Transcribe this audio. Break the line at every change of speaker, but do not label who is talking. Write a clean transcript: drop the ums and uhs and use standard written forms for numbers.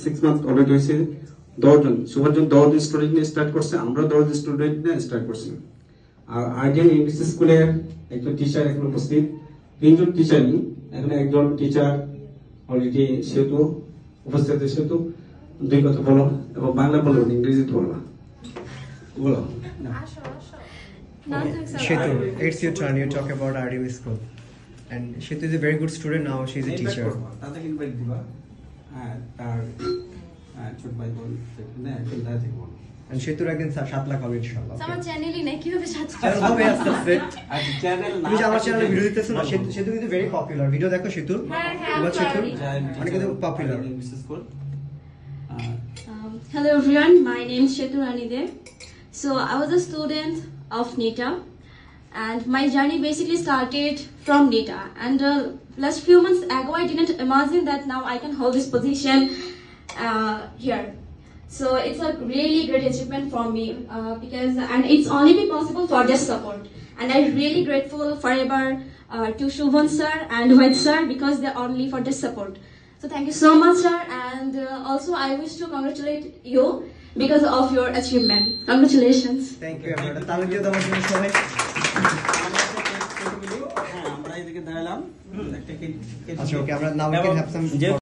6 month already হয়েছে। 10 জন সুভাষজন 10 জন student নিয়ে start করছে, আমরা 10 জন স্টুডেন্ট নিয়ে স্টার্ট করছি। আর আইডিয়াল ইংলিশ স্কুলের একজন টিচার এখন উপস্থিত, 3 জন টিচারই, এখানে একজন টিচার অলরেডি সেহেতু উপস্থিত আছে, সেহেতু 2 কথা বলো এবং বাংলা বলো, ইংরেজিতে বলো, বলো।
Shetu, it's your turn. You talk about RDB school, and Shetu is a very good student now. She's a teacher.
তাদের ইনভাইট দিবা, তার ছোট ভাই বোন এখানে একজন দাদা থেকে বলো।
And Shetu again 7 lakh হবে ইনশাআল্লাহ।
আমার চ্যানেলই নাই, কিভাবে 7
চ্যানেল হবে আস্তে আস্তে।
আচ্ছা চ্যানেল না,
তুমি আমার চ্যানেলে ভিডিও দিতেছো না? Shetu কিন্তু very popular. ভিডিও দেখো Shetu?
হ্যাঁ,
Shetu অনেক কিন্তু popular.
Hello everyone, my name is Shetu Ranide. So I was a student of NITA, and my journey basically started from NITA. And last few months ago, I didn't imagine that now I can hold this position here. So it's a really great achievement for me and it's only been possible for their support. And I'm really grateful forever to Shubhan sir and White sir because they're only for their support. So thank you so much, sir, and also I wish to congratulate you because of your achievement. Congratulations.
Thank you everyone. তাহলে দিও তোমার জন্য সবাই।
আমরা এদিকে দাঁড়ালাম।
আচ্ছা ওকে, আমরা now we can have some